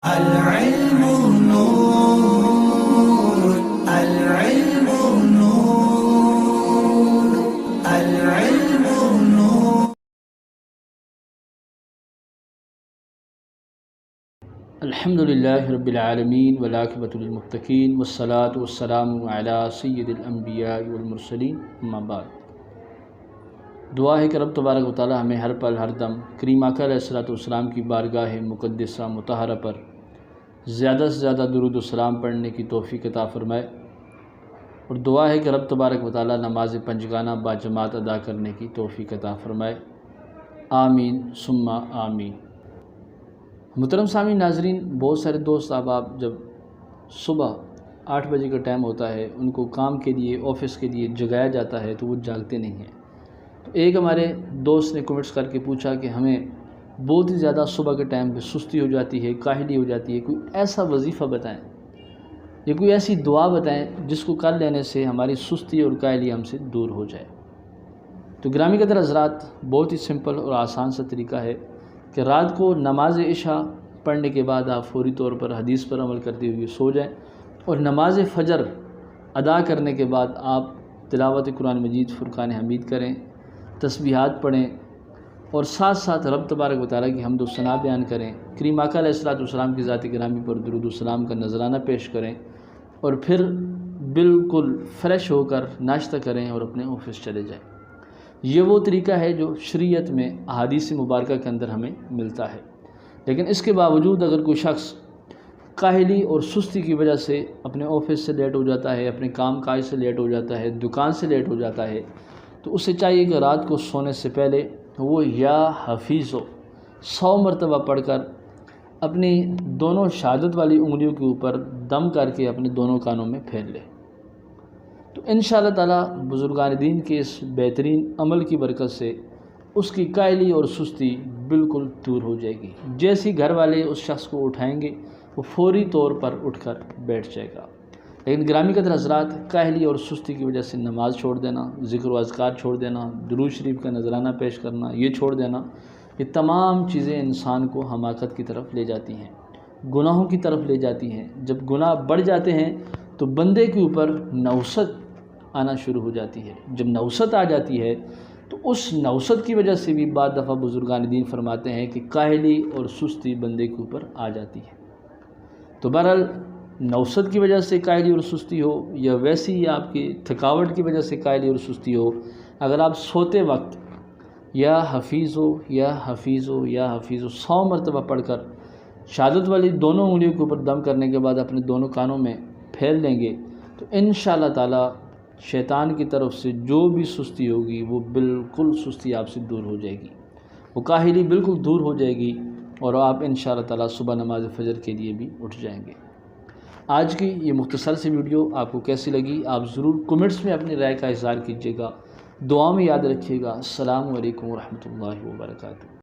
العلم نور، العلم نور، العلم نور. الحمد للہ رب العالمین والعاقبۃ للمتقین والصلاة والسلام علی سید الانبیاء والمرسلین، اما بعد. دعا ہے کہ رب تبارک و تعالی ہمیں ہر پل ہر دم کریم آقا علیہ الصلوۃ والسلام کی بارگاہ مقدسہ مطہرہ پر زیادہ سے زیادہ درود و سلام پڑھنے کی توفیق عطا فرمائے، اور دعا ہے کہ رب تبارک و تعالی نماز پنجگانہ باجماعت ادا کرنے کی توفیق عطا فرمائے. آمین ثم آمین. محترم سامعین ناظرین، بہت سارے دوست احباب جب صبح 8 بجے کا ٹائم ہوتا ہے، ان کو کام کے لیے آفس کے لیے جگایا جاتا ہے تو وہ جاگتے نہیں ہیں. تو ایک ہمارے دوست نے کمنٹس کر کے پوچھا کہ ہمیں بہت ہی زیادہ صبح کے ٹائم پہ سستی ہو جاتی ہے، کاہلی ہو جاتی ہے، کوئی ایسا وظیفہ بتائیں یا کوئی ایسی دعا بتائیں جس کو کر لینے سے ہماری سستی اور کاہلی ہم سے دور ہو جائے. تو گرامی قدر حضرات، بہت ہی سمپل اور آسان سا طریقہ ہے کہ رات کو نماز عشاء پڑھنے کے بعد آپ فوری طور پر حدیث پر عمل کرتے ہوئے سو جائیں، اور نماز فجر ادا کرنے کے بعد آپ تلاوت قرآن مجید فرقان حمید کریں، تسبیحات پڑھیں، اور ساتھ ساتھ رب تبارک و تعالیٰ کی حمد و ثنا بیان کریں، کریم آقا علیہ الصلوۃ والسلام کی ذات گرامی پر درود و سلام کا نذرانہ پیش کریں، اور پھر بالکل فریش ہو کر ناشتہ کریں اور اپنے آفس چلے جائیں. یہ وہ طریقہ ہے جو شریعت میں احادیث مبارکہ کے اندر ہمیں ملتا ہے. لیکن اس کے باوجود اگر کوئی شخص کاہلی اور سستی کی وجہ سے اپنے آفس سے لیٹ ہو جاتا ہے، اپنے کام کاج سے لیٹ ہو جاتا ہے، دکان سے لیٹ ہو جاتا ہے، تو اسے چاہیے کہ رات کو سونے سے پہلے وہ یا حفیظ 100 مرتبہ پڑھ کر اپنی دونوں شہادت والی انگلیوں کے اوپر دم کر کے اپنے دونوں کانوں میں پھیر لے. تو انشاءاللہ تعالی بزرگان دین کے اس بہترین عمل کی برکت سے اس کی کاہلی اور سستی بالکل دور ہو جائے گی. جیسی گھر والے اس شخص کو اٹھائیں گے وہ فوری طور پر اٹھ کر بیٹھ جائے گا. لیکن گرامی قدر حضرات، کاہلی اور سستی کی وجہ سے نماز چھوڑ دینا، ذکر و اذکار چھوڑ دینا، درود شریف کا نذرانہ پیش کرنا یہ چھوڑ دینا، یہ تمام چیزیں انسان کو حماقت کی طرف لے جاتی ہیں، گناہوں کی طرف لے جاتی ہیں. جب گناہ بڑھ جاتے ہیں تو بندے کے اوپر نوست آنا شروع ہو جاتی ہے. جب نوست آ جاتی ہے تو اس نوست کی وجہ سے بھی بعض دفعہ بزرگان دین فرماتے ہیں کہ کاہلی اور سستی بندے کے اوپر آ جاتی ہے. تو بہرحال نوست کی وجہ سے کاہلی اور سستی ہو یا ویسی آپ کی تھکاوٹ کی وجہ سے کاہلی اور سستی ہو، اگر آپ سوتے وقت یا حفیظ ہو یا حفیظ ہو یا حفیظ ہو 100 مرتبہ پڑھ کر شہادت والی دونوں انگلیوں کے اوپر دم کرنے کے بعد اپنے دونوں کانوں میں پھیر لیں گے تو انشاءاللہ تعالی شیطان کی طرف سے جو بھی سستی ہوگی وہ بالکل سستی آپ سے دور ہو جائے گی، وہ کاہلی بالکل دور ہو جائے گی، اور آپ انشاءاللہ تعالی صبح نماز فجر کے لیے بھی اٹھ جائیں گے. آج کی یہ مختصر سی ویڈیو آپ کو کیسی لگی آپ ضرور کمنٹس میں اپنی رائے کا اظہار کیجیے گا. دعا میں یاد رکھیے گا. السلام علیکم ورحمۃ اللہ وبرکاتہ.